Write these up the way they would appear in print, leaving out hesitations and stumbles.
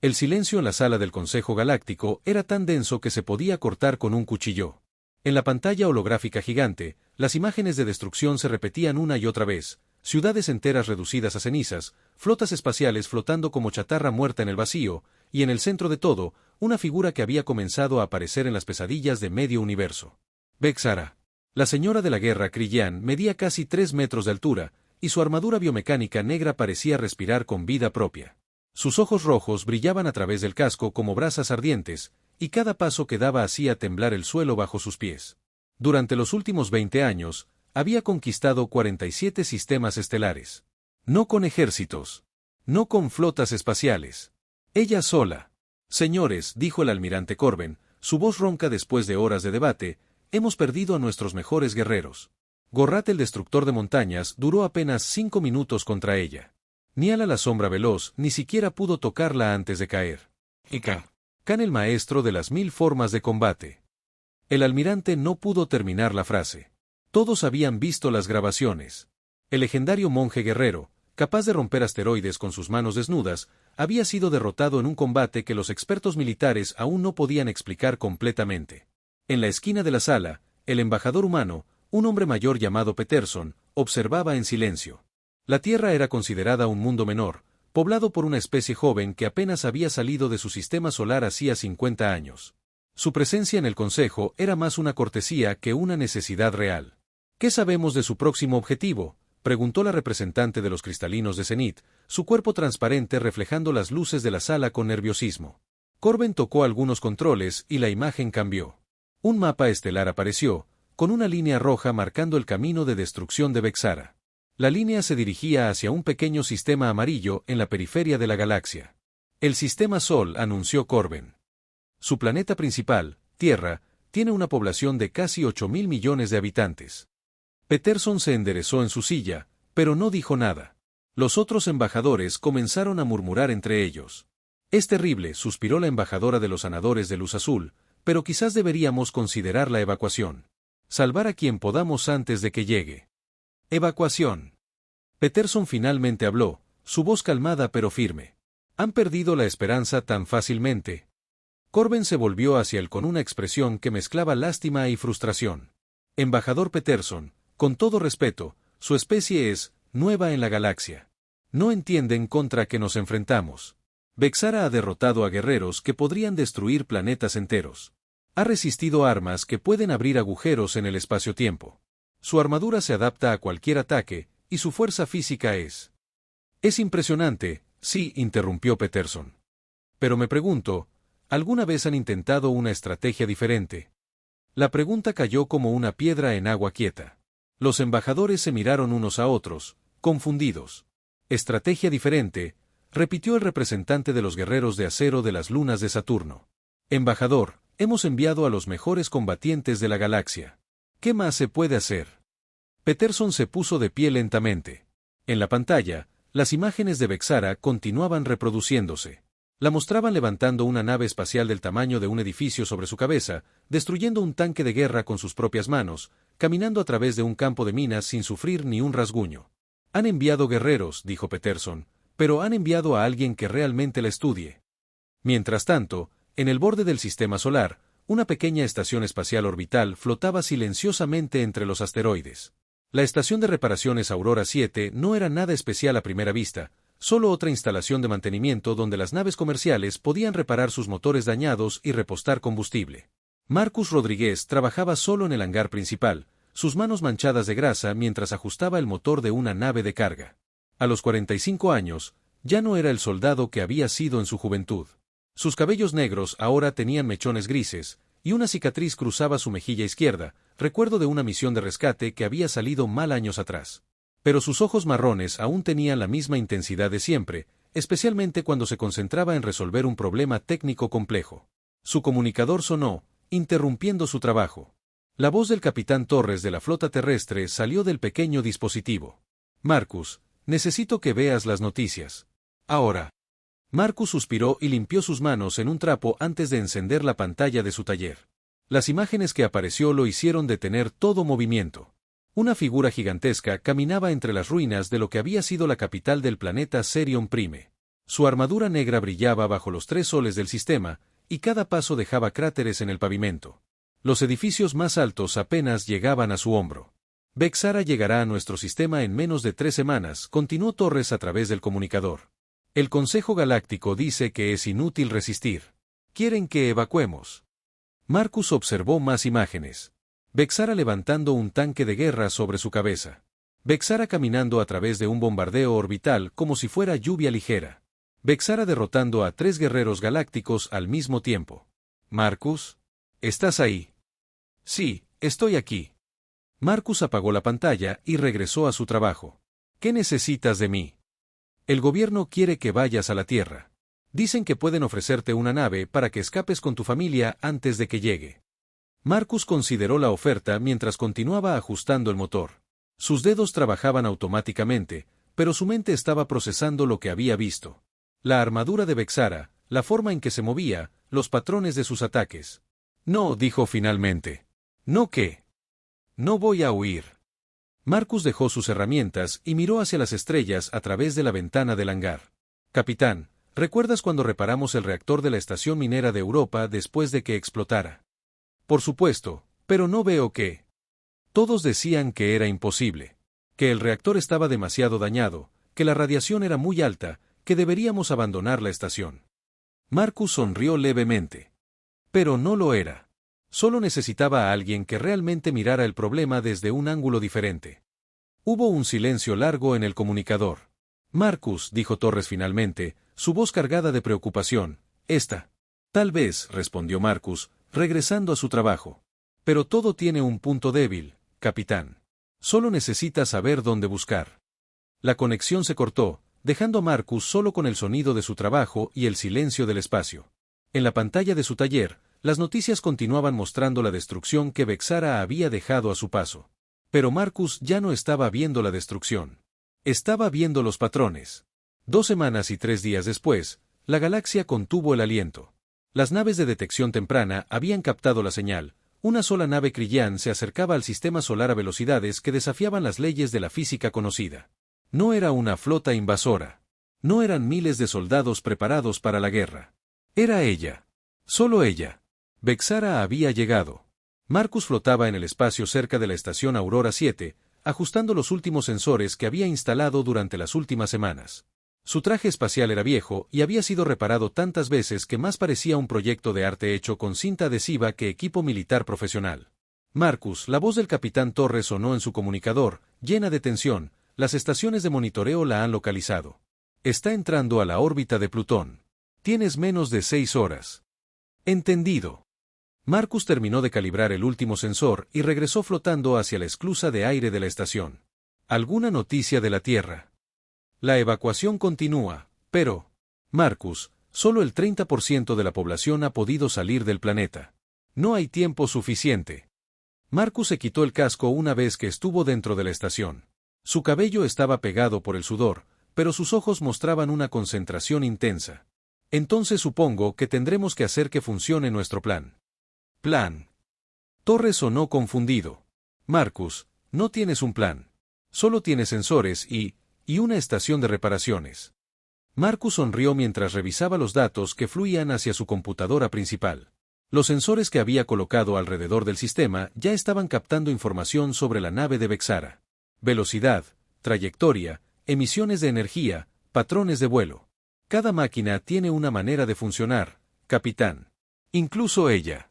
El silencio en la sala del Consejo Galáctico era tan denso que se podía cortar con un cuchillo. En la pantalla holográfica gigante, las imágenes de destrucción se repetían una y otra vez, ciudades enteras reducidas a cenizas, flotas espaciales flotando como chatarra muerta en el vacío, y en el centro de todo, una figura que había comenzado a aparecer en las pesadillas de medio universo. Vexara. La señora de la guerra Krillyan medía casi 3 metros de altura, y su armadura biomecánica negra parecía respirar con vida propia. Sus ojos rojos brillaban a través del casco como brasas ardientes, y cada paso que daba hacía temblar el suelo bajo sus pies. Durante los últimos 20 años, había conquistado 47 sistemas estelares. No con ejércitos. No con flotas espaciales. Ella sola. Señores, dijo el almirante Corben, su voz ronca después de horas de debate, hemos perdido a nuestros mejores guerreros. Gorrat el destructor de montañas duró apenas 5 minutos contra ella. Niala la sombra veloz ni siquiera pudo tocarla antes de caer. Y Khan el maestro de las 1000 formas de combate. El almirante no pudo terminar la frase. Todos habían visto las grabaciones. El legendario monje guerrero, capaz de romper asteroides con sus manos desnudas, había sido derrotado en un combate que los expertos militares aún no podían explicar completamente. En la esquina de la sala, el embajador humano, un hombre mayor llamado Peterson, observaba en silencio. La Tierra era considerada un mundo menor, poblado por una especie joven que apenas había salido de su sistema solar hacía 50 años. Su presencia en el Consejo era más una cortesía que una necesidad real. ¿Qué sabemos de su próximo objetivo?, preguntó la representante de los cristalinos de Zenith, su cuerpo transparente reflejando las luces de la sala con nerviosismo. Corben tocó algunos controles y la imagen cambió. Un mapa estelar apareció, con una línea roja marcando el camino de destrucción de Vexara. La línea se dirigía hacia un pequeño sistema amarillo en la periferia de la galaxia. El sistema Sol, anunció Corben. Su planeta principal, Tierra, tiene una población de casi 8.000 millones de habitantes. Peterson se enderezó en su silla, pero no dijo nada. Los otros embajadores comenzaron a murmurar entre ellos. Es terrible, suspiró la embajadora de los sanadores de luz azul, pero quizás deberíamos considerar la evacuación. Salvar a quien podamos antes de que llegue. Evacuación. Peterson finalmente habló, su voz calmada pero firme. ¿Han perdido la esperanza tan fácilmente? Corben se volvió hacia él con una expresión que mezclaba lástima y frustración. Embajador Peterson, con todo respeto, su especie es nueva en la galaxia. No entienden contra qué nos enfrentamos. Vexara ha derrotado a guerreros que podrían destruir planetas enteros. Ha resistido armas que pueden abrir agujeros en el espacio-tiempo. Su armadura se adapta a cualquier ataque, y su fuerza física es impresionante, sí, interrumpió Peterson. Pero me pregunto, ¿alguna vez han intentado una estrategia diferente? La pregunta cayó como una piedra en agua quieta. Los embajadores se miraron unos a otros, confundidos. Estrategia diferente, repitió el representante de los guerreros de acero de las lunas de Saturno. Embajador, hemos enviado a los mejores combatientes de la galaxia. ¿Qué más se puede hacer? Peterson se puso de pie lentamente. En la pantalla, las imágenes de Vexara continuaban reproduciéndose. La mostraban levantando una nave espacial del tamaño de un edificio sobre su cabeza, destruyendo un tanque de guerra con sus propias manos, caminando a través de un campo de minas sin sufrir ni un rasguño. Han enviado guerreros, dijo Peterson, pero han enviado a alguien que realmente la estudie. Mientras tanto, en el borde del sistema solar, una pequeña estación espacial orbital flotaba silenciosamente entre los asteroides. La estación de reparaciones Aurora 7 no era nada especial a primera vista, solo otra instalación de mantenimiento donde las naves comerciales podían reparar sus motores dañados y repostar combustible. Marcus Rodríguez trabajaba solo en el hangar principal, sus manos manchadas de grasa mientras ajustaba el motor de una nave de carga. A los 45 años, ya no era el soldado que había sido en su juventud. Sus cabellos negros ahora tenían mechones grises, y una cicatriz cruzaba su mejilla izquierda, recuerdo de una misión de rescate que había salido mal años atrás. Pero sus ojos marrones aún tenían la misma intensidad de siempre, especialmente cuando se concentraba en resolver un problema técnico complejo. Su comunicador sonó, interrumpiendo su trabajo. La voz del capitán Torres de la flota terrestre salió del pequeño dispositivo. Marcus, necesito que veas las noticias. Ahora. Marcus suspiró y limpió sus manos en un trapo antes de encender la pantalla de su taller. Las imágenes que apareció lo hicieron detener todo movimiento. Una figura gigantesca caminaba entre las ruinas de lo que había sido la capital del planeta Serion Prime. Su armadura negra brillaba bajo los 3 soles del sistema, y cada paso dejaba cráteres en el pavimento. Los edificios más altos apenas llegaban a su hombro. Vexara llegará a nuestro sistema en menos de 3 semanas, continuó Torres a través del comunicador. El Consejo Galáctico dice que es inútil resistir. Quieren que evacuemos. Marcus observó más imágenes. Vexara levantando un tanque de guerra sobre su cabeza. Vexara caminando a través de un bombardeo orbital como si fuera lluvia ligera. Vexara derrotando a 3 guerreros galácticos al mismo tiempo. Marcus, ¿estás ahí? Sí, estoy aquí. Marcus apagó la pantalla y regresó a su trabajo. ¿Qué necesitas de mí? El gobierno quiere que vayas a la Tierra. Dicen que pueden ofrecerte una nave para que escapes con tu familia antes de que llegue. Marcus consideró la oferta mientras continuaba ajustando el motor. Sus dedos trabajaban automáticamente, pero su mente estaba procesando lo que había visto. La armadura de Vexara, la forma en que se movía, los patrones de sus ataques. No, dijo finalmente. ¿No qué? No voy a huir. Marcus dejó sus herramientas y miró hacia las estrellas a través de la ventana del hangar. Capitán, ¿recuerdas cuando reparamos el reactor de la estación minera de Europa después de que explotara? Por supuesto, pero no veo qué. Todos decían que era imposible, que el reactor estaba demasiado dañado, que la radiación era muy alta, que deberíamos abandonar la estación. Marcus sonrió levemente. Pero no lo era. Solo necesitaba a alguien que realmente mirara el problema desde un ángulo diferente. Hubo un silencio largo en el comunicador. Marcus, dijo Torres finalmente, su voz cargada de preocupación, esta. Tal vez, respondió Marcus, regresando a su trabajo. Pero todo tiene un punto débil, capitán. Solo necesita saber dónde buscar. La conexión se cortó, dejando a Marcus solo con el sonido de su trabajo y el silencio del espacio. En la pantalla de su taller, las noticias continuaban mostrando la destrucción que Vexara había dejado a su paso. Pero Marcus ya no estaba viendo la destrucción. Estaba viendo los patrones. 2 semanas y 3 días después, la galaxia contuvo el aliento. Las naves de detección temprana habían captado la señal. Una sola nave Krillin se acercaba al sistema solar a velocidades que desafiaban las leyes de la física conocida. No era una flota invasora. No eran miles de soldados preparados para la guerra. Era ella. Solo ella. Vexara había llegado. Marcus flotaba en el espacio cerca de la estación Aurora 7, ajustando los últimos sensores que había instalado durante las últimas semanas. Su traje espacial era viejo y había sido reparado tantas veces que más parecía un proyecto de arte hecho con cinta adhesiva que equipo militar profesional. Marcus, la voz del capitán Torres sonó en su comunicador, llena de tensión. Las estaciones de monitoreo la han localizado. Está entrando a la órbita de Plutón. Tienes menos de 6 horas. Entendido. Marcus terminó de calibrar el último sensor y regresó flotando hacia la esclusa de aire de la estación. ¿Alguna noticia de la Tierra? La evacuación continúa, pero, Marcus, solo el 30% de la población ha podido salir del planeta. No hay tiempo suficiente. Marcus se quitó el casco una vez que estuvo dentro de la estación. Su cabello estaba pegado por el sudor, pero sus ojos mostraban una concentración intensa. Entonces supongo que tendremos que hacer que funcione nuestro plan. ¿Plan? Torres sonó confundido. Marcus, no tienes un plan. Solo tienes sensores y una estación de reparaciones. Marcus sonrió mientras revisaba los datos que fluían hacia su computadora principal. Los sensores que había colocado alrededor del sistema ya estaban captando información sobre la nave de Vexara. Velocidad, trayectoria, emisiones de energía, patrones de vuelo. Cada máquina tiene una manera de funcionar, capitán. Incluso ella.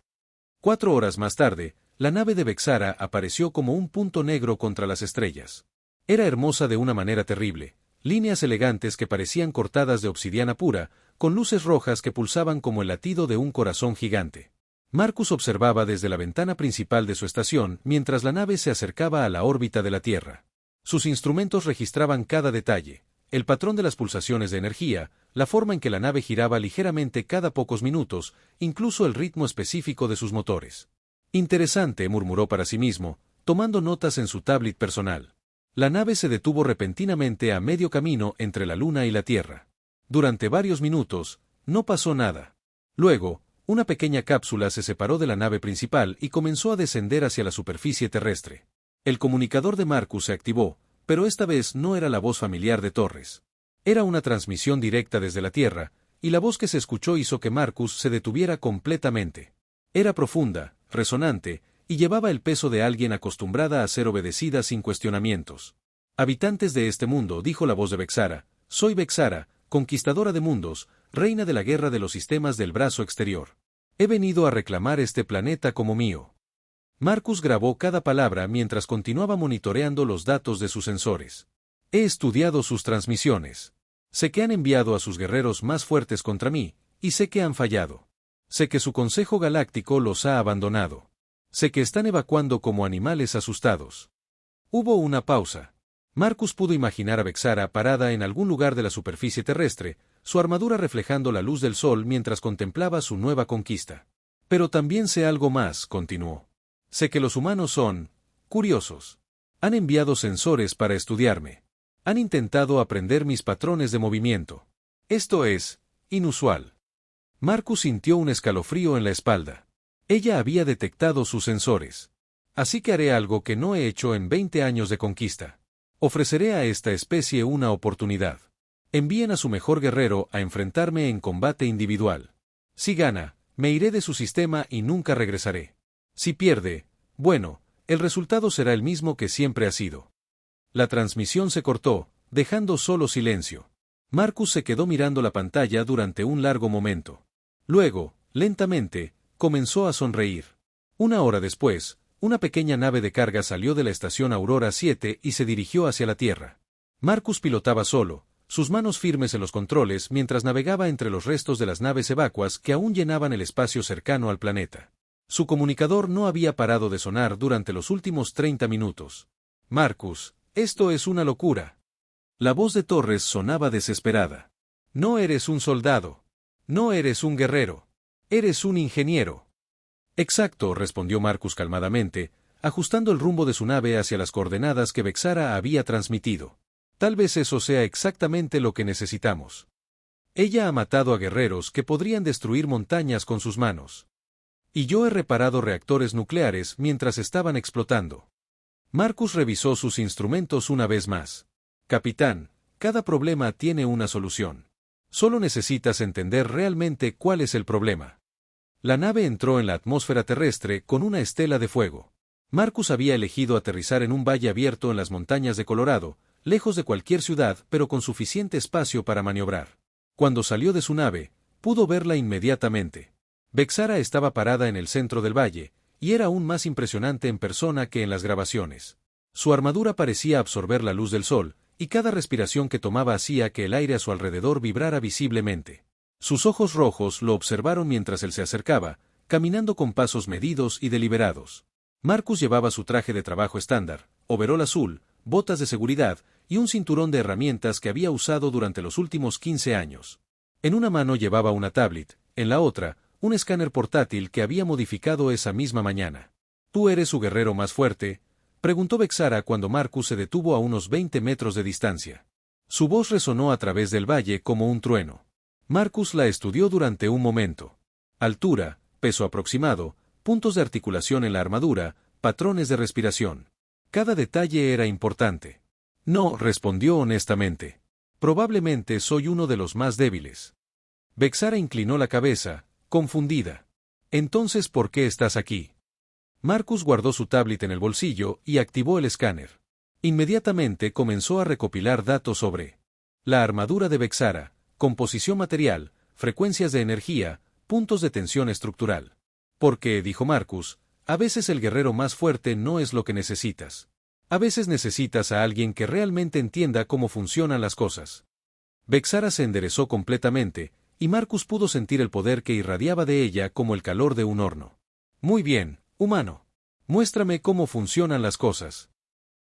4 horas más tarde, la nave de Vexara apareció como un punto negro contra las estrellas. Era hermosa de una manera terrible, líneas elegantes que parecían cortadas de obsidiana pura, con luces rojas que pulsaban como el latido de un corazón gigante. Marcus observaba desde la ventana principal de su estación mientras la nave se acercaba a la órbita de la Tierra. Sus instrumentos registraban cada detalle, el patrón de las pulsaciones de energía, la forma en que la nave giraba ligeramente cada pocos minutos, incluso el ritmo específico de sus motores. Interesante, murmuró para sí mismo, tomando notas en su tablet personal. La nave se detuvo repentinamente a medio camino entre la Luna y la Tierra. Durante varios minutos, no pasó nada. Luego, una pequeña cápsula se separó de la nave principal y comenzó a descender hacia la superficie terrestre. El comunicador de Marcus se activó, pero esta vez no era la voz familiar de Torres. Era una transmisión directa desde la Tierra, y la voz que se escuchó hizo que Marcus se detuviera completamente. Era profunda, resonante, y llevaba el peso de alguien acostumbrada a ser obedecida sin cuestionamientos. Habitantes de este mundo, dijo la voz de Vexara, soy Vexara, conquistadora de mundos, reina de la guerra de los sistemas del brazo exterior. He venido a reclamar este planeta como mío. Marcus grabó cada palabra mientras continuaba monitoreando los datos de sus sensores. He estudiado sus transmisiones. Sé que han enviado a sus guerreros más fuertes contra mí, y sé que han fallado. Sé que su Consejo Galáctico los ha abandonado. Sé que están evacuando como animales asustados. Hubo una pausa. Marcus pudo imaginar a Vexara parada en algún lugar de la superficie terrestre, su armadura reflejando la luz del sol mientras contemplaba su nueva conquista. Pero también sé algo más, continuó. Sé que los humanos son curiosos. Han enviado sensores para estudiarme. Han intentado aprender mis patrones de movimiento. Esto es inusual. Marcus sintió un escalofrío en la espalda. Ella había detectado sus sensores. Así que haré algo que no he hecho en 20 años de conquista. Ofreceré a esta especie una oportunidad. Envíen a su mejor guerrero a enfrentarme en combate individual. Si gana, me iré de su sistema y nunca regresaré. Si pierde, bueno, el resultado será el mismo que siempre ha sido. La transmisión se cortó, dejando solo silencio. Marcus se quedó mirando la pantalla durante un largo momento. Luego, lentamente, comenzó a sonreír. Una hora después, una pequeña nave de carga salió de la estación Aurora 7 y se dirigió hacia la Tierra. Marcus pilotaba solo, sus manos firmes en los controles mientras navegaba entre los restos de las naves evacuas que aún llenaban el espacio cercano al planeta. Su comunicador no había parado de sonar durante los últimos 30 minutos. Marcus, esto es una locura. La voz de Torres sonaba desesperada. No eres un soldado. No eres un guerrero. Eres un ingeniero. Exacto, respondió Marcus calmadamente, ajustando el rumbo de su nave hacia las coordenadas que Vexara había transmitido. Tal vez eso sea exactamente lo que necesitamos. Ella ha matado a guerreros que podrían destruir montañas con sus manos. Y yo he reparado reactores nucleares mientras estaban explotando. Marcus revisó sus instrumentos una vez más. Capitán, cada problema tiene una solución. Solo necesitas entender realmente cuál es el problema. La nave entró en la atmósfera terrestre con una estela de fuego. Marcus había elegido aterrizar en un valle abierto en las montañas de Colorado, lejos de cualquier ciudad pero con suficiente espacio para maniobrar. Cuando salió de su nave, pudo verla inmediatamente. Vexara estaba parada en el centro del valle, y era aún más impresionante en persona que en las grabaciones. Su armadura parecía absorber la luz del sol, y cada respiración que tomaba hacía que el aire a su alrededor vibrara visiblemente. Sus ojos rojos lo observaron mientras él se acercaba, caminando con pasos medidos y deliberados. Marcus llevaba su traje de trabajo estándar, overol azul, botas de seguridad y un cinturón de herramientas que había usado durante los últimos 15 años. En una mano llevaba una tablet, en la otra, un escáner portátil que había modificado esa misma mañana. ¿Tú eres su guerrero más fuerte?, preguntó Vexara cuando Marcus se detuvo a unos 20 metros de distancia. Su voz resonó a través del valle como un trueno. Marcus la estudió durante un momento. Altura, peso aproximado, puntos de articulación en la armadura, patrones de respiración. Cada detalle era importante. No, respondió honestamente. Probablemente soy uno de los más débiles. Vexara inclinó la cabeza, confundida. Entonces, ¿por qué estás aquí? Marcus guardó su tablet en el bolsillo y activó el escáner. Inmediatamente comenzó a recopilar datos sobre la armadura de Vexara, composición material, frecuencias de energía, puntos de tensión estructural. Porque, dijo Marcus, a veces el guerrero más fuerte no es lo que necesitas. A veces necesitas a alguien que realmente entienda cómo funcionan las cosas. Vexara se enderezó completamente, y Marcus pudo sentir el poder que irradiaba de ella como el calor de un horno. Muy bien, humano. Muéstrame cómo funcionan las cosas.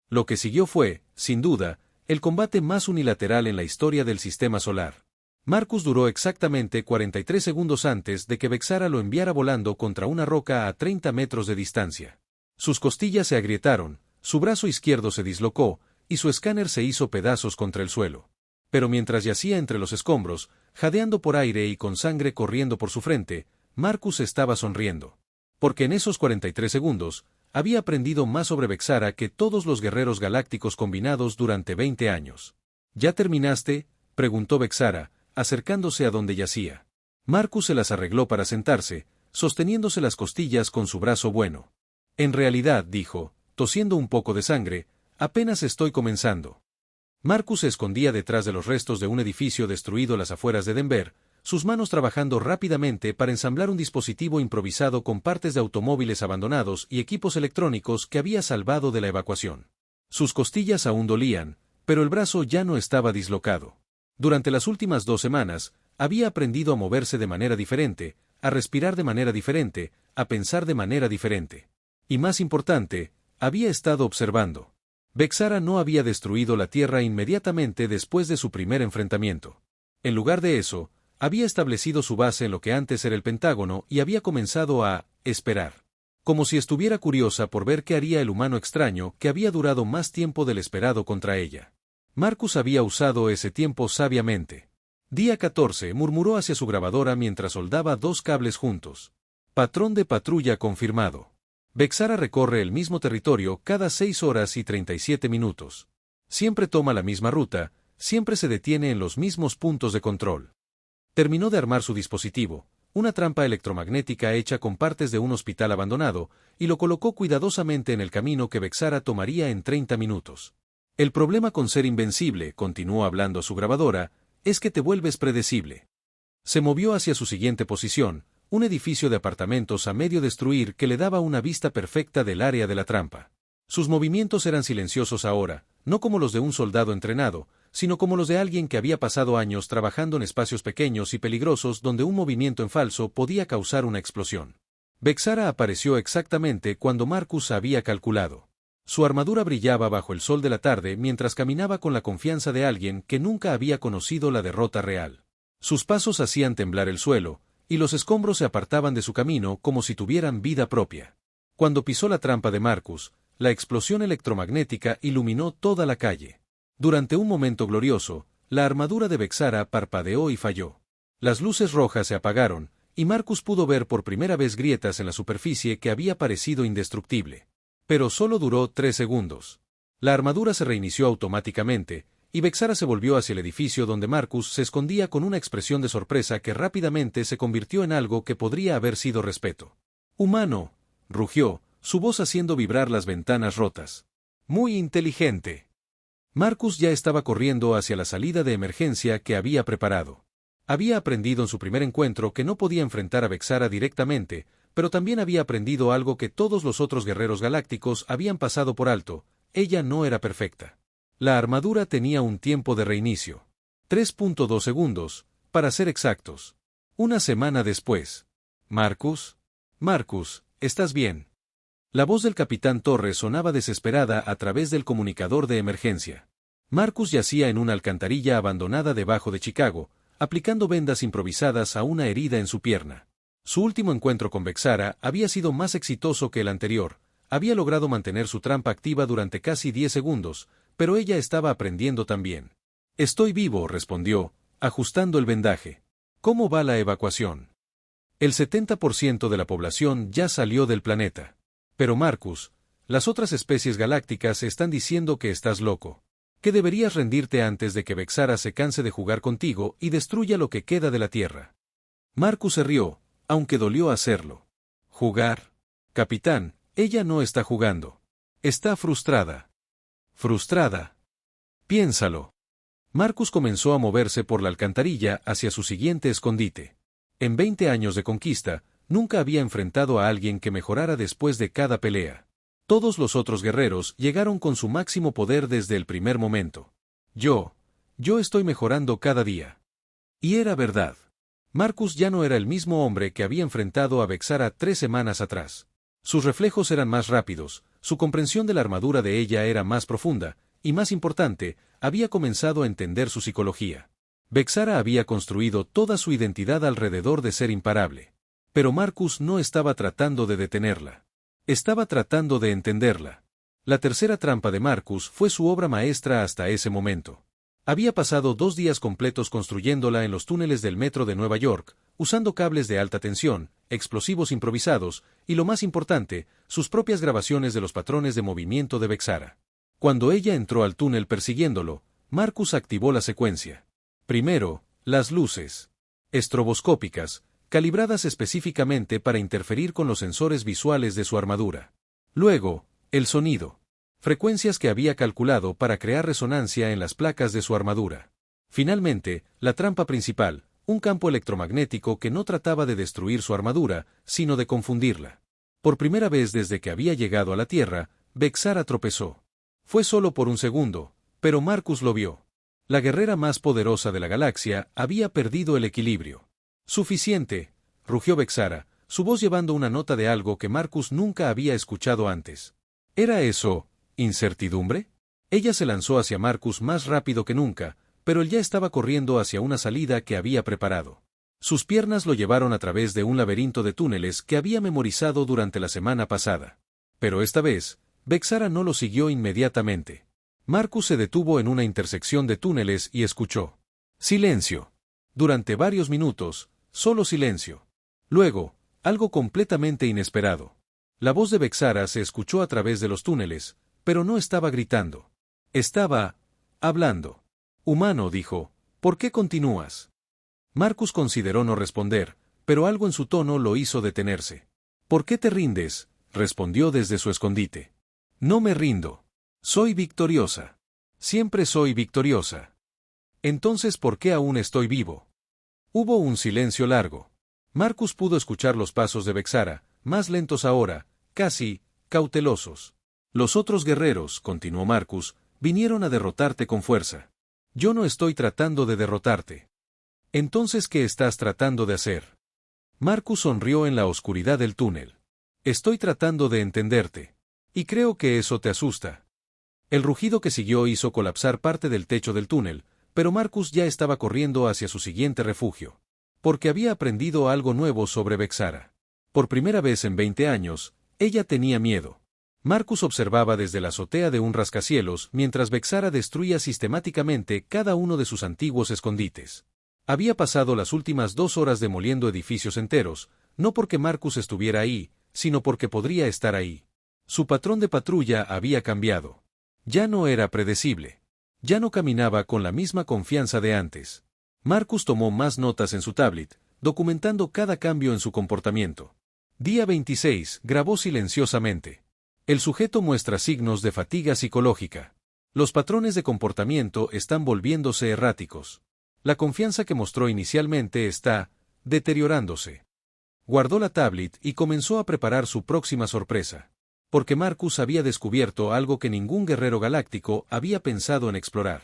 Lo que siguió fue, sin duda, el combate más unilateral en la historia del sistema solar. Marcus duró exactamente 43 segundos antes de que Vexara lo enviara volando contra una roca a 30 metros de distancia. Sus costillas se agrietaron, su brazo izquierdo se dislocó, y su escáner se hizo pedazos contra el suelo. Pero mientras yacía entre los escombros, jadeando por aire y con sangre corriendo por su frente, Marcus estaba sonriendo. Porque en esos 43 segundos, había aprendido más sobre Vexara que todos los guerreros galácticos combinados durante 20 años. ¿Ya terminaste?, preguntó Vexara, acercándose a donde yacía. Marcus se las arregló para sentarse, sosteniéndose las costillas con su brazo bueno. En realidad, dijo, tosiendo un poco de sangre, apenas estoy comenzando. Marcus se escondía detrás de los restos de un edificio destruido a las afueras de Denver, sus manos trabajando rápidamente para ensamblar un dispositivo improvisado con partes de automóviles abandonados y equipos electrónicos que había salvado de la evacuación. Sus costillas aún dolían, pero el brazo ya no estaba dislocado. Durante las últimas 2 semanas, había aprendido a moverse de manera diferente, a respirar de manera diferente, a pensar de manera diferente. Y más importante, había estado observando. Vexara no había destruido la Tierra inmediatamente después de su primer enfrentamiento. En lugar de eso, había establecido su base en lo que antes era el Pentágono y había comenzado a esperar. Como si estuviera curiosa por ver qué haría el humano extraño que había durado más tiempo del esperado contra ella. Marcus había usado ese tiempo sabiamente. Día 14, murmuró hacia su grabadora mientras soldaba 2 cables juntos. Patrón de patrulla confirmado. Vexara recorre el mismo territorio cada 6 horas y 37 minutos. Siempre toma la misma ruta, siempre se detiene en los mismos puntos de control. Terminó de armar su dispositivo, una trampa electromagnética hecha con partes de un hospital abandonado, y lo colocó cuidadosamente en el camino que Vexara tomaría en 30 minutos. El problema con ser invencible, continuó hablando a su grabadora, es que te vuelves predecible. Se movió hacia su siguiente posición, un edificio de apartamentos a medio destruir que le daba una vista perfecta del área de la trampa. Sus movimientos eran silenciosos ahora, no como los de un soldado entrenado, sino como los de alguien que había pasado años trabajando en espacios pequeños y peligrosos donde un movimiento en falso podía causar una explosión. Vexara apareció exactamente cuando Marcus había calculado. Su armadura brillaba bajo el sol de la tarde mientras caminaba con la confianza de alguien que nunca había conocido la derrota real. Sus pasos hacían temblar el suelo, y los escombros se apartaban de su camino como si tuvieran vida propia. Cuando pisó la trampa de Marcus, la explosión electromagnética iluminó toda la calle. Durante un momento glorioso, la armadura de Vexara parpadeó y falló. Las luces rojas se apagaron, y Marcus pudo ver por primera vez grietas en la superficie que había parecido indestructible. Pero solo duró 3 segundos. La armadura se reinició automáticamente, y Vexara se volvió hacia el edificio donde Marcus se escondía con una expresión de sorpresa que rápidamente se convirtió en algo que podría haber sido respeto. «Humano», rugió, su voz haciendo vibrar las ventanas rotas. «Muy inteligente». Marcus ya estaba corriendo hacia la salida de emergencia que había preparado. Había aprendido en su primer encuentro que no podía enfrentar a Vexara directamente, pero también había aprendido algo que todos los otros guerreros galácticos habían pasado por alto: ella no era perfecta. La armadura tenía un tiempo de reinicio. 3.2 segundos, para ser exactos. Una semana después. «Marcus. Marcus, ¿estás bien?». La voz del capitán Torres sonaba desesperada a través del comunicador de emergencia. Marcus yacía en una alcantarilla abandonada debajo de Chicago, aplicando vendas improvisadas a una herida en su pierna. Su último encuentro con Vexara había sido más exitoso que el anterior. Había logrado mantener su trampa activa durante casi 10 segundos, pero ella estaba aprendiendo también. «Estoy vivo», respondió, ajustando el vendaje. «¿Cómo va la evacuación?». «El 70% de la población ya salió del planeta». «Pero Marcus, las otras especies galácticas están diciendo que estás loco. Que deberías rendirte antes de que Vexara se canse de jugar contigo y destruya lo que queda de la Tierra». Marcus se rió, aunque dolió hacerlo. «¿Jugar? Capitán, ella no está jugando. Está frustrada». «¿Frustrada? Piénsalo». Marcus comenzó a moverse por la alcantarilla hacia su siguiente escondite. En 20 años de conquista, nunca había enfrentado a alguien que mejorara después de cada pelea. Todos los otros guerreros llegaron con su máximo poder desde el primer momento. Yo estoy mejorando cada día». Y era verdad. Marcus ya no era el mismo hombre que había enfrentado a Vexara 3 semanas atrás. Sus reflejos eran más rápidos, su comprensión de la armadura de ella era más profunda, y más importante, había comenzado a entender su psicología. Vexara había construido toda su identidad alrededor de ser imparable. Pero Marcus no estaba tratando de detenerla. Estaba tratando de entenderla. La tercera trampa de Marcus fue su obra maestra hasta ese momento. Había pasado 2 días completos construyéndola en los túneles del metro de Nueva York, usando cables de alta tensión, explosivos improvisados, y lo más importante, sus propias grabaciones de los patrones de movimiento de Vexara. Cuando ella entró al túnel persiguiéndolo, Marcus activó la secuencia. Primero, las luces. Estroboscópicas, calibradas específicamente para interferir con los sensores visuales de su armadura. Luego, el sonido. Frecuencias que había calculado para crear resonancia en las placas de su armadura. Finalmente, la trampa principal, un campo electromagnético que no trataba de destruir su armadura, sino de confundirla. Por primera vez desde que había llegado a la Tierra, Vexara tropezó. Fue solo por un segundo, pero Marcus lo vio. La guerrera más poderosa de la galaxia había perdido el equilibrio. Suficiente, rugió Vexara, su voz llevando una nota de algo que Marcus nunca había escuchado antes. ¿Era eso incertidumbre? Ella se lanzó hacia Marcus más rápido que nunca, pero él ya estaba corriendo hacia una salida que había preparado. Sus piernas lo llevaron a través de un laberinto de túneles que había memorizado durante la semana pasada. Pero esta vez, Vexara no lo siguió inmediatamente. Marcus se detuvo en una intersección de túneles y escuchó. Silencio. Durante varios minutos, solo silencio. Luego, algo completamente inesperado. La voz de Vexara se escuchó a través de los túneles, pero no estaba gritando. Estaba hablando. Humano, dijo, ¿por qué continúas? Marcus consideró no responder, pero algo en su tono lo hizo detenerse. ¿Por qué te rindes? Respondió desde su escondite. No me rindo. Soy victoriosa. Siempre soy victoriosa. Entonces, ¿por qué aún estoy vivo? Hubo un silencio largo. Marcus pudo escuchar los pasos de Vexara, más lentos ahora, casi cautelosos. Los otros guerreros, continuó Marcus, vinieron a derrotarte con fuerza. Yo no estoy tratando de derrotarte. Entonces, ¿qué estás tratando de hacer? Marcus sonrió en la oscuridad del túnel. Estoy tratando de entenderte. Y creo que eso te asusta. El rugido que siguió hizo colapsar parte del techo del túnel, pero Marcus ya estaba corriendo hacia su siguiente refugio. Porque había aprendido algo nuevo sobre Vexara. Por primera vez en 20 años, ella tenía miedo. Marcus observaba desde la azotea de un rascacielos mientras Vexara destruía sistemáticamente cada uno de sus antiguos escondites. Había pasado las últimas 2 horas demoliendo edificios enteros, no porque Marcus estuviera ahí, sino porque podría estar ahí. Su patrón de patrulla había cambiado. Ya no era predecible. Ya no caminaba con la misma confianza de antes. Marcus tomó más notas en su tablet, documentando cada cambio en su comportamiento. Día 26, grabó silenciosamente. El sujeto muestra signos de fatiga psicológica. Los patrones de comportamiento están volviéndose erráticos. La confianza que mostró inicialmente está deteriorándose. Guardó la tablet y comenzó a preparar su próxima sorpresa. Porque Marcus había descubierto algo que ningún guerrero galáctico había pensado en explorar.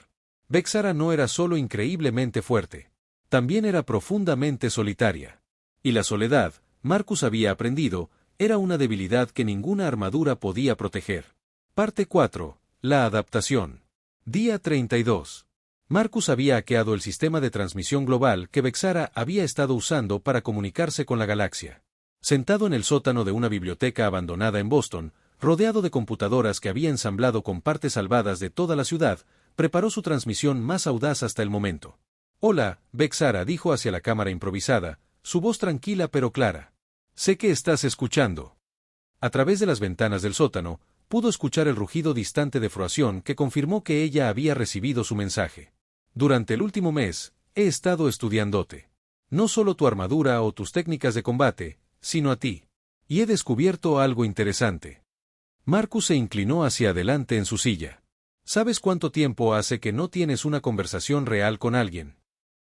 Vexara no era solo increíblemente fuerte. También era profundamente solitaria. Y la soledad, Marcus había aprendido, era una debilidad que ninguna armadura podía proteger. Parte 4. La adaptación. Día 32. Marcus había hackeado el sistema de transmisión global que Vexara había estado usando para comunicarse con la galaxia. Sentado en el sótano de una biblioteca abandonada en Boston, rodeado de computadoras que había ensamblado con partes salvadas de toda la ciudad, preparó su transmisión más audaz hasta el momento. Hola, Vexara, dijo hacia la cámara improvisada, su voz tranquila pero clara. Sé que estás escuchando. A través de las ventanas del sótano, pudo escuchar el rugido distante de Froación que confirmó que ella había recibido su mensaje. Durante el último mes, he estado estudiándote. No solo tu armadura o tus técnicas de combate, sino a ti. Y he descubierto algo interesante. Marcus se inclinó hacia adelante en su silla. ¿Sabes cuánto tiempo hace que no tienes una conversación real con alguien?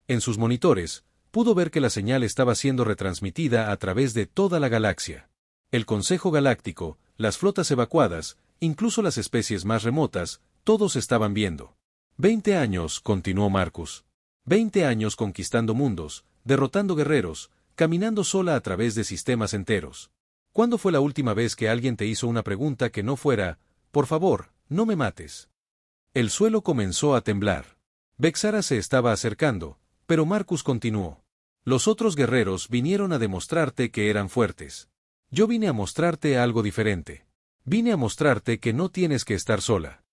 En sus monitores, pudo ver que la señal estaba siendo retransmitida a través de toda la galaxia. El Consejo Galáctico, las flotas evacuadas, incluso las especies más remotas, todos estaban viendo. 20 años, continuó Marcus. 20 años conquistando mundos, derrotando guerreros, caminando sola a través de sistemas enteros. ¿Cuándo fue la última vez que alguien te hizo una pregunta que no fuera, por favor, no me mates? El suelo comenzó a temblar. Vexara se estaba acercando, pero Marcus continuó. Los otros guerreros vinieron a demostrarte que eran fuertes. Yo vine a mostrarte algo diferente. Vine a mostrarte que no tienes que estar sola.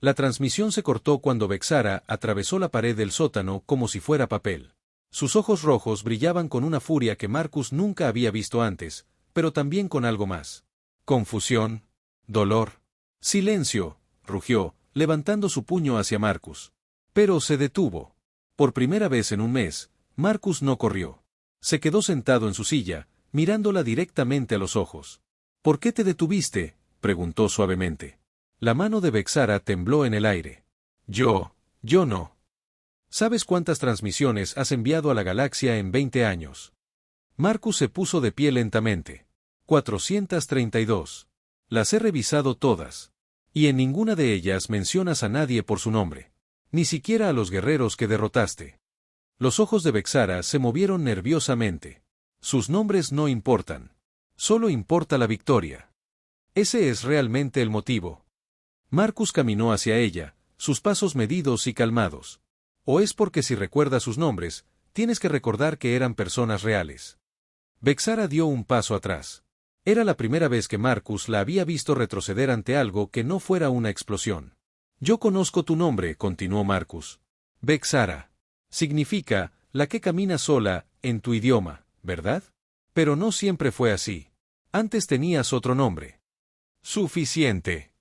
La transmisión se cortó cuando Vexara atravesó la pared del sótano como si fuera papel. Sus ojos rojos brillaban con una furia que Marcus nunca había visto antes, pero también con algo más. Confusión, dolor. Silencio, rugió, levantando su puño hacia Marcus. Pero se detuvo. Por primera vez en un mes, Marcus no corrió. Se quedó sentado en su silla, mirándola directamente a los ojos. ¿Por qué te detuviste?, preguntó suavemente. La mano de Vexara tembló en el aire. Yo no. ¿Sabes cuántas transmisiones has enviado a la galaxia en 20 años? Marcus se puso de pie lentamente. 432. Las he revisado todas. Y en ninguna de ellas mencionas a nadie por su nombre. Ni siquiera a los guerreros que derrotaste. Los ojos de Vexara se movieron nerviosamente. Sus nombres no importan. Solo importa la victoria. Ese es realmente el motivo. Marcus caminó hacia ella, sus pasos medidos y calmados. ¿O es porque si recuerdas sus nombres, tienes que recordar que eran personas reales? Vexara dio un paso atrás. Era la primera vez que Marcus la había visto retroceder ante algo que no fuera una explosión. Yo conozco tu nombre, continuó Marcus. Vexara. Significa, la que camina sola, en tu idioma, ¿verdad? Pero no siempre fue así. Antes tenías otro nombre. Suficiente.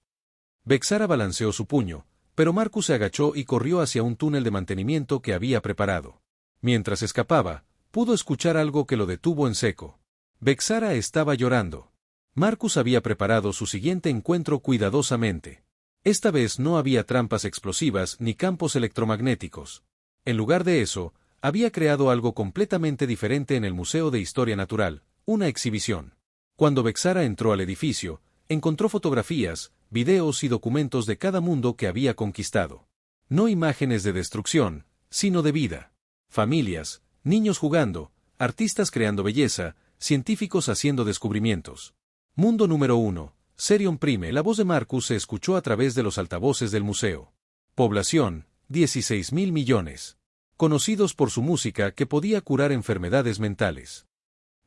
Vexara balanceó su puño, pero Marcus se agachó y corrió hacia un túnel de mantenimiento que había preparado. Mientras escapaba, pudo escuchar algo que lo detuvo en seco. Vexara estaba llorando. Marcus había preparado su siguiente encuentro cuidadosamente. Esta vez no había trampas explosivas ni campos electromagnéticos. En lugar de eso, había creado algo completamente diferente en el Museo de Historia Natural, una exhibición. Cuando Vexara entró al edificio, encontró fotografías, videos y documentos de cada mundo que había conquistado. No imágenes de destrucción, sino de vida. Familias, niños jugando, artistas creando belleza, científicos haciendo descubrimientos. Mundo número 1. Serion Prime. La voz de Marcus se escuchó a través de los altavoces del museo. Población, 16.000 millones. Conocidos por su música que podía curar enfermedades mentales.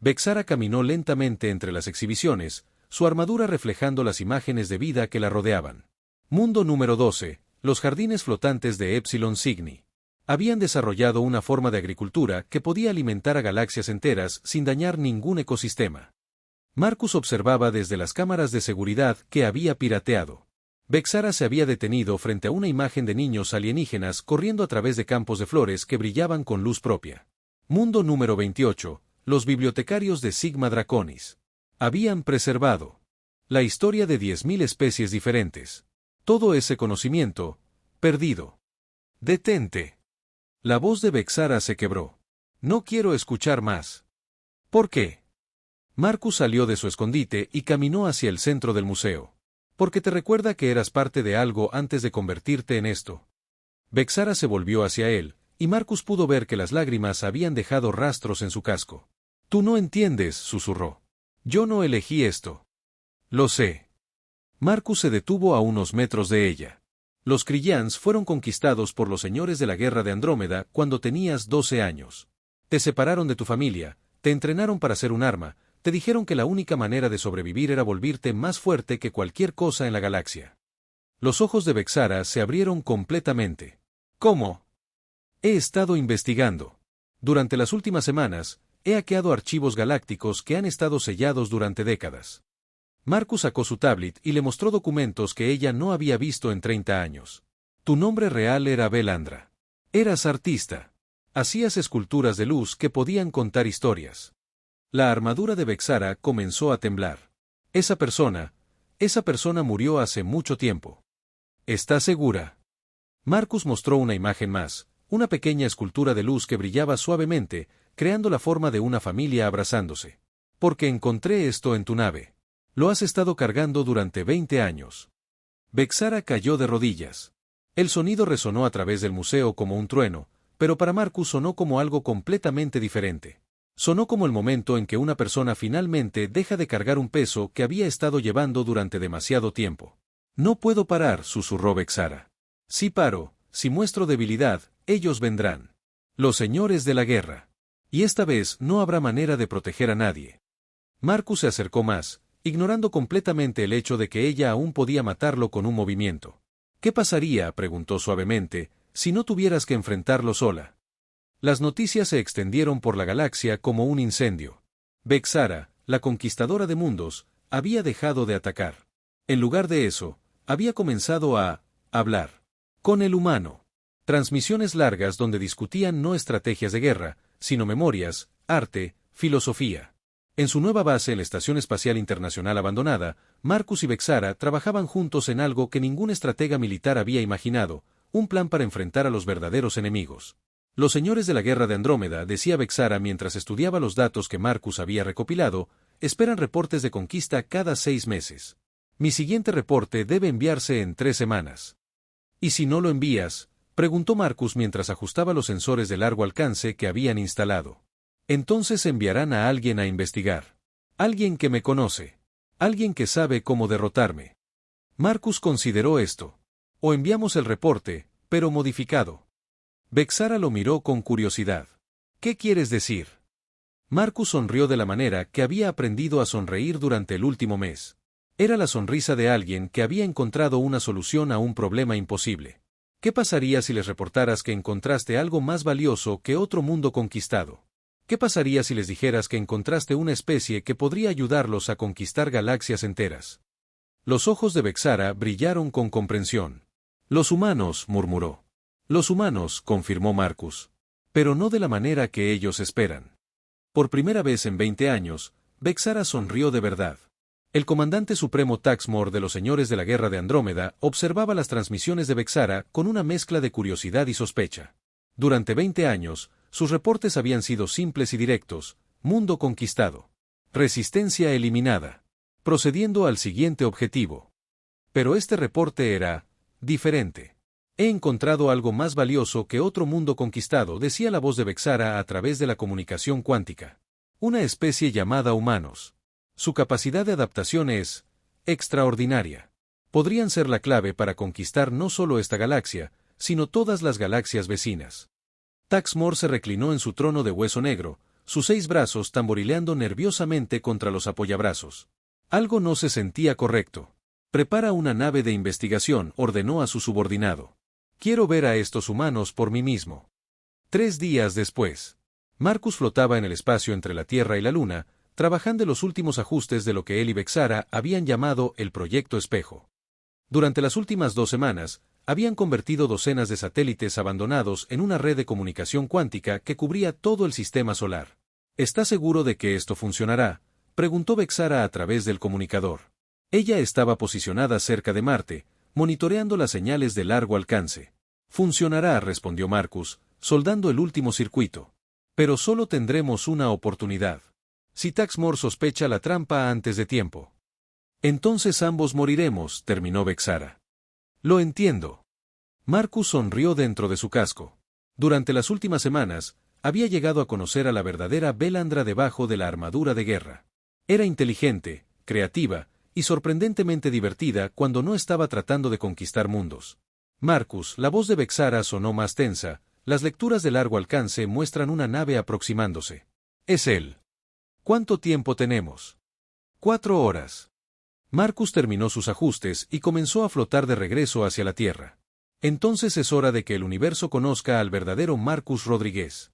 Vexara caminó lentamente entre las exhibiciones, su armadura reflejando las imágenes de vida que la rodeaban. Mundo número 12. Los jardines flotantes de Epsilon Cygni. Habían desarrollado una forma de agricultura que podía alimentar a galaxias enteras sin dañar ningún ecosistema. Marcus observaba desde las cámaras de seguridad que había pirateado. Vexara se había detenido frente a una imagen de niños alienígenas corriendo a través de campos de flores que brillaban con luz propia. Mundo número 28. Los bibliotecarios de Sigma Draconis. Habían preservado la historia de 10.000 especies diferentes. Todo ese conocimiento, perdido. Detente. La voz de Vexara se quebró. No quiero escuchar más. ¿Por qué? Marcus salió de su escondite y caminó hacia el centro del museo. Porque te recuerda que eras parte de algo antes de convertirte en esto. Vexara se volvió hacia él, y Marcus pudo ver que las lágrimas habían dejado rastros en su casco. Tú no entiendes, susurró. Yo no elegí esto. Lo sé. Marcus se detuvo a unos metros de ella. Los Krillans fueron conquistados por los señores de la guerra de Andrómeda cuando tenías 12 años. Te separaron de tu familia, te entrenaron para ser un arma, te dijeron que la única manera de sobrevivir era volverte más fuerte que cualquier cosa en la galaxia. Los ojos de Vexara se abrieron completamente. ¿Cómo? He estado investigando. Durante las últimas semanas, he hackeado archivos galácticos que han estado sellados durante décadas. Marcus sacó su tablet y le mostró documentos que ella no había visto en 30 años. Tu nombre real era Belandra. Eras artista. Hacías esculturas de luz que podían contar historias. La armadura de Vexara comenzó a temblar. Esa persona murió hace mucho tiempo. ¿Estás segura? Marcus mostró una imagen más, una pequeña escultura de luz que brillaba suavemente, creando la forma de una familia abrazándose. Porque encontré esto en tu nave. Lo has estado cargando durante 20 años. Vexara cayó de rodillas. El sonido resonó a través del museo como un trueno, pero para Marcus sonó como algo completamente diferente. Sonó como el momento en que una persona finalmente deja de cargar un peso que había estado llevando durante demasiado tiempo. No puedo parar, susurró Vexara. Si paro, si muestro debilidad, ellos vendrán. Los señores de la guerra. Y esta vez no habrá manera de proteger a nadie. Marcus se acercó más, ignorando completamente el hecho de que ella aún podía matarlo con un movimiento. ¿Qué pasaría, preguntó suavemente, si no tuvieras que enfrentarlo sola? Las noticias se extendieron por la galaxia como un incendio. Vexara, la conquistadora de mundos, había dejado de atacar. En lugar de eso, había comenzado a hablar con el humano. Transmisiones largas donde discutían no estrategias de guerra, sino memorias, arte, filosofía. En su nueva base en la Estación Espacial Internacional abandonada, Marcus y Vexara trabajaban juntos en algo que ningún estratega militar había imaginado, un plan para enfrentar a los verdaderos enemigos. Los señores de la Guerra de Andrómeda, decía Vexara mientras estudiaba los datos que Marcus había recopilado, esperan reportes de conquista cada 6 meses. Mi siguiente reporte debe enviarse en 3 semanas. ¿Y si no lo envías?, preguntó Marcus mientras ajustaba los sensores de largo alcance que habían instalado. Entonces enviarán a alguien a investigar. Alguien que me conoce. Alguien que sabe cómo derrotarme. Marcus consideró esto. O enviamos el reporte, pero modificado. Vexara lo miró con curiosidad. ¿Qué quieres decir? Marcus sonrió de la manera que había aprendido a sonreír durante el último mes. Era la sonrisa de alguien que había encontrado una solución a un problema imposible. ¿Qué pasaría si les reportaras que encontraste algo más valioso que otro mundo conquistado? ¿Qué pasaría si les dijeras que encontraste una especie que podría ayudarlos a conquistar galaxias enteras? Los ojos de Vexara brillaron con comprensión. Los humanos, murmuró. Los humanos, confirmó Marcus. Pero no de la manera que ellos esperan. Por primera vez en 20 años, Vexara sonrió de verdad. El comandante supremo Taxmor de los señores de la Guerra de Andrómeda observaba las transmisiones de Vexara con una mezcla de curiosidad y sospecha. Durante 20 años, sus reportes habían sido simples y directos: mundo conquistado. Resistencia eliminada. Procediendo al siguiente objetivo. Pero este reporte era diferente. He encontrado algo más valioso que otro mundo conquistado, decía la voz de Vexara a través de la comunicación cuántica. Una especie llamada humanos. Su capacidad de adaptación es extraordinaria. Podrían ser la clave para conquistar no solo esta galaxia, sino todas las galaxias vecinas. Taxmor se reclinó en su trono de hueso negro, sus 6 brazos tamborileando nerviosamente contra los apoyabrazos. Algo no se sentía correcto. Prepara una nave de investigación, ordenó a su subordinado. Quiero ver a estos humanos por mí mismo. 3 días después. Marcus flotaba en el espacio entre la Tierra y la Luna, trabajando en los últimos ajustes de lo que él y Vexara habían llamado el Proyecto Espejo. Durante las últimas 2 semanas, habían convertido docenas de satélites abandonados en una red de comunicación cuántica que cubría todo el sistema solar. ¿Estás seguro de que esto funcionará?, preguntó Vexara a través del comunicador. Ella estaba posicionada cerca de Marte, monitoreando las señales de largo alcance. Funcionará, respondió Marcus, soldando el último circuito. Pero solo tendremos una oportunidad. Si Taxmor sospecha la trampa antes de tiempo. Entonces ambos moriremos, terminó Vexara. Lo entiendo. Marcus sonrió dentro de su casco. Durante las últimas semanas, había llegado a conocer a la verdadera Belandra debajo de la armadura de guerra. Era inteligente, creativa, y sorprendentemente divertida cuando no estaba tratando de conquistar mundos. Marcus, la voz de Vexara sonó más tensa, las lecturas de largo alcance muestran una nave aproximándose. Es él. ¿Cuánto tiempo tenemos? 4 horas. Marcus terminó sus ajustes y comenzó a flotar de regreso hacia la Tierra. Entonces es hora de que el universo conozca al verdadero Marcus Rodríguez.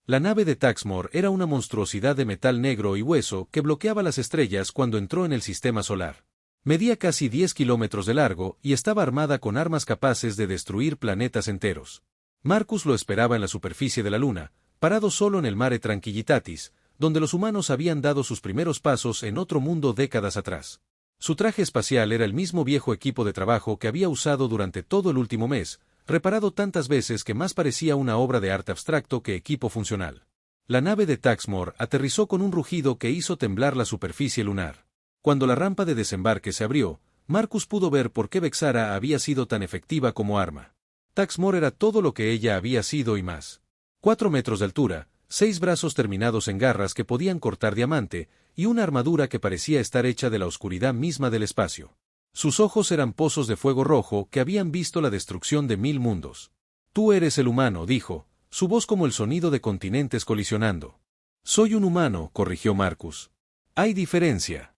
La nave de Taxmor era una monstruosidad de metal negro y hueso que bloqueaba las estrellas cuando entró en el sistema solar. Medía casi 10 kilómetros de largo y estaba armada con armas capaces de destruir planetas enteros. Marcus lo esperaba en la superficie de la Luna, parado solo en el Mare Tranquillitatis, donde los humanos habían dado sus primeros pasos en otro mundo décadas atrás. Su traje espacial era el mismo viejo equipo de trabajo que había usado durante todo el último mes, reparado tantas veces que más parecía una obra de arte abstracto que equipo funcional. La nave de Taxmor aterrizó con un rugido que hizo temblar la superficie lunar. Cuando la rampa de desembarque se abrió, Marcus pudo ver por qué Vexara había sido tan efectiva como arma. Taxmor era todo lo que ella había sido y más. 4 metros de altura, 6 brazos terminados en garras que podían cortar diamante, y una armadura que parecía estar hecha de la oscuridad misma del espacio. Sus ojos eran pozos de fuego rojo que habían visto la destrucción de 1000 mundos. Tú eres el humano, dijo, su voz como el sonido de continentes colisionando. Soy un humano, corrigió Marcus. Hay diferencia.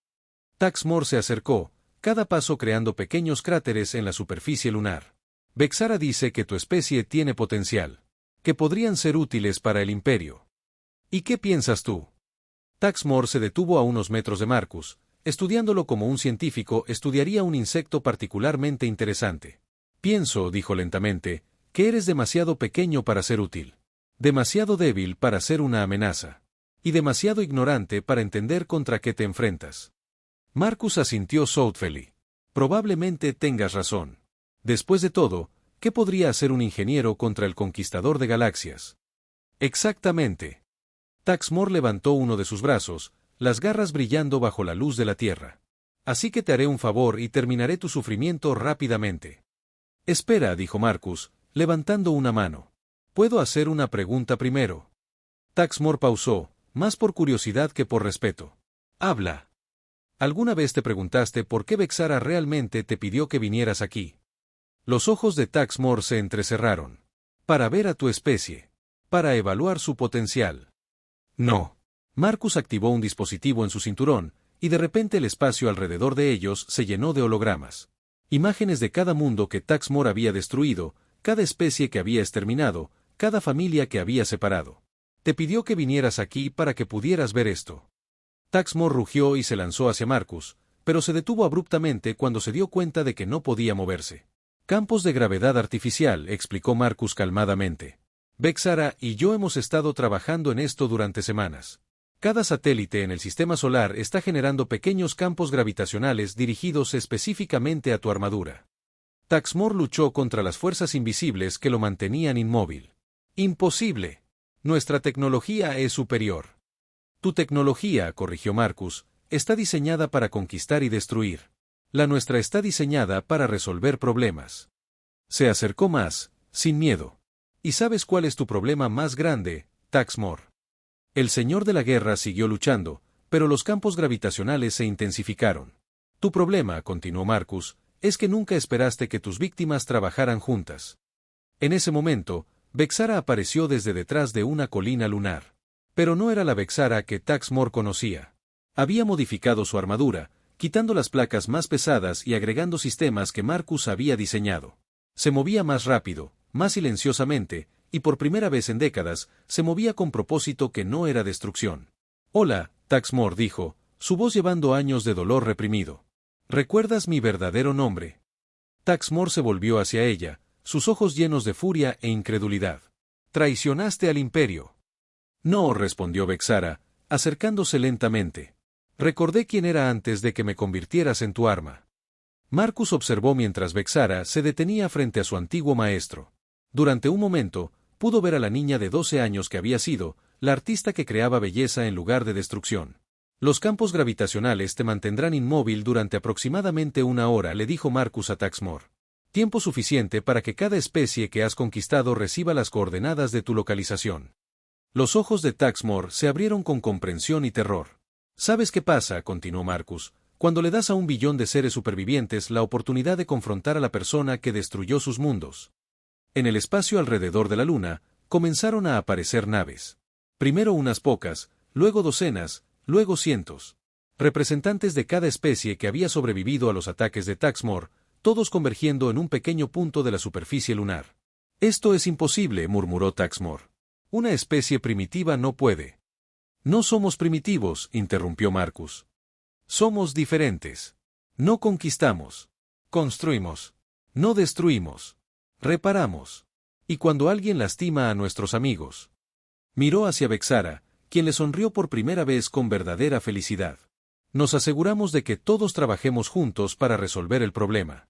Taxmor se acercó, cada paso creando pequeños cráteres en la superficie lunar. Vexara dice que tu especie tiene potencial, que podrían ser útiles para el Imperio. ¿Y qué piensas tú? Taxmor se detuvo a unos metros de Marcus, estudiándolo como un científico estudiaría un insecto particularmente interesante. Pienso, dijo lentamente, Que eres demasiado pequeño para ser útil. Demasiado débil para ser una amenaza. Y demasiado ignorante para entender contra qué te enfrentas. Marcus asintió soulfully. Probablemente tengas razón. Después de todo, ¿qué podría hacer un ingeniero contra el conquistador de galaxias? Exactamente. Taxmor levantó uno de sus brazos, las garras brillando bajo la luz de la tierra. Así que te haré un favor y terminaré tu sufrimiento rápidamente. Espera, dijo Marcus, levantando una mano. ¿Puedo hacer una pregunta primero? Taxmor pausó, más por curiosidad que por respeto. Habla. ¿Alguna vez te preguntaste por qué Vexara realmente te pidió que vinieras aquí? Los ojos de Taxmor se entrecerraron. Para ver a tu especie. Para evaluar su potencial. No. Marcus activó un dispositivo en su cinturón, y de repente el espacio alrededor de ellos se llenó de hologramas. Imágenes de cada mundo que Taxmor había destruido, cada especie que había exterminado, cada familia que había separado. Te pidió que vinieras aquí para que pudieras ver esto. Taxmor rugió y se lanzó hacia Marcus, pero se detuvo abruptamente cuando se dio cuenta de que no podía moverse. Campos de gravedad artificial, explicó Marcus calmadamente. Vexara y yo hemos estado trabajando en esto durante semanas. Cada satélite en el sistema solar está generando pequeños campos gravitacionales dirigidos específicamente a tu armadura. Taxmor luchó contra las fuerzas invisibles que lo mantenían inmóvil. Imposible. Nuestra tecnología es superior. Tu tecnología, corrigió Marcus, está diseñada para conquistar y destruir. La nuestra está diseñada para resolver problemas. Se acercó más, sin miedo. ¿Y sabes cuál es tu problema más grande, Taxmor? El señor de la guerra siguió luchando, pero los campos gravitacionales se intensificaron. Tu problema, continuó Marcus, es que nunca esperaste que tus víctimas trabajaran juntas. En ese momento, Vexara apareció desde detrás de una colina lunar. Pero no era la Vexara que Taxmor conocía. Había modificado su armadura, quitando las placas más pesadas y agregando sistemas que Marcus había diseñado. Se movía más rápido, más silenciosamente, y por primera vez en décadas, se movía con propósito que no era destrucción. Hola, Taxmor dijo, su voz llevando años de dolor reprimido. ¿Recuerdas mi verdadero nombre? Taxmor se volvió hacia ella, sus ojos llenos de furia e incredulidad. Traicionaste al imperio. No, respondió Vexara, acercándose lentamente. Recordé quién era antes de que me convirtieras en tu arma. Marcus observó mientras Vexara se detenía frente a su antiguo maestro. Durante un momento, pudo ver a la niña de 12 años que había sido, la artista que creaba belleza en lugar de destrucción. Los campos gravitacionales te mantendrán inmóvil durante aproximadamente 1 hora, le dijo Marcus a Taxmor. Tiempo suficiente para que cada especie que has conquistado reciba las coordenadas de tu localización. Los ojos de Taxmor se abrieron con comprensión y terror. ¿Sabes qué pasa?, continuó Marcus, cuando le das a 1 billón de seres supervivientes la oportunidad de confrontar a la persona que destruyó sus mundos. En el espacio alrededor de la Luna, comenzaron a aparecer naves. Primero unas pocas, luego docenas, luego cientos. Representantes de cada especie que había sobrevivido a los ataques de Taxmor, todos convergiendo en un pequeño punto de la superficie lunar. Esto es imposible, murmuró Taxmor. Una especie primitiva no puede. No somos primitivos, interrumpió Marcus. Somos diferentes. No conquistamos. Construimos. No destruimos. Reparamos. Y cuando alguien lastima a nuestros amigos. Miró hacia Vexara, quien le sonrió por primera vez con verdadera felicidad. Nos aseguramos de que todos trabajemos juntos para resolver el problema.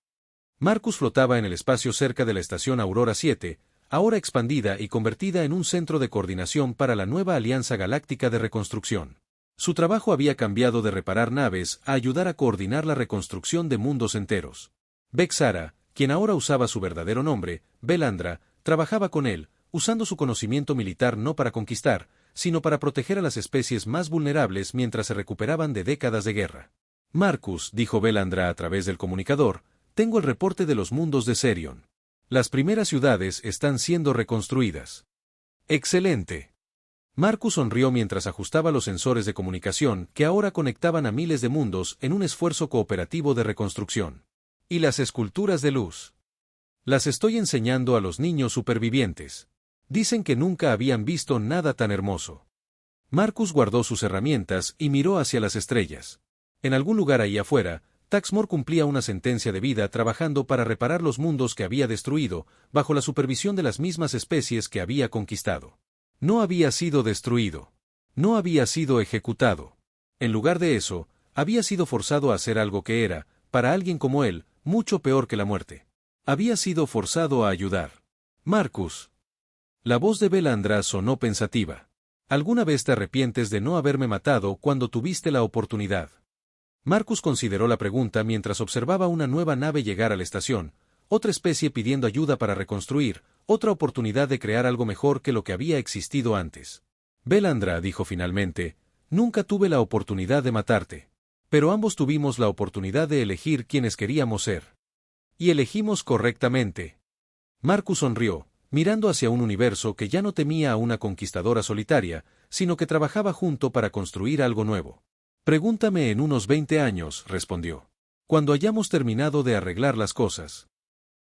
Marcus flotaba en el espacio cerca de la estación Aurora 7, ahora expandida y convertida en un centro de coordinación para la nueva Alianza Galáctica de Reconstrucción. Su trabajo había cambiado de reparar naves a ayudar a coordinar la reconstrucción de mundos enteros. Vexara, quien ahora usaba su verdadero nombre, Belandra, trabajaba con él, usando su conocimiento militar no para conquistar, sino para proteger a las especies más vulnerables mientras se recuperaban de décadas de guerra. Marcus, dijo Belandra a través del comunicador, tengo el reporte de los mundos de Serion. Las primeras ciudades están siendo reconstruidas. ¡Excelente! Marcus sonrió mientras ajustaba los sensores de comunicación que ahora conectaban a miles de mundos en un esfuerzo cooperativo de reconstrucción. ¿Y las esculturas de luz? Las estoy enseñando a los niños supervivientes. Dicen que nunca habían visto nada tan hermoso. Marcus guardó sus herramientas y miró hacia las estrellas. En algún lugar ahí afuera, Taxmore cumplía una sentencia de vida trabajando para reparar los mundos que había destruido, bajo la supervisión de las mismas especies que había conquistado. No había sido destruido. No había sido ejecutado. En lugar de eso, había sido forzado a hacer algo que era, para alguien como él, mucho peor que la muerte. Había sido forzado a ayudar. Marcus. La voz de Belandra sonó pensativa. ¿Alguna vez te arrepientes de no haberme matado cuando tuviste la oportunidad? Marcus consideró la pregunta mientras observaba una nueva nave llegar a la estación, otra especie pidiendo ayuda para reconstruir, otra oportunidad de crear algo mejor que lo que había existido antes. Belandra dijo finalmente, nunca tuve la oportunidad de matarte. Pero ambos tuvimos la oportunidad de elegir quienes queríamos ser. Y elegimos correctamente. Marcus sonrió, mirando hacia un universo que ya no temía a una conquistadora solitaria, sino que trabajaba junto para construir algo nuevo. Pregúntame en unos 20 años, respondió. Cuando hayamos terminado de arreglar las cosas.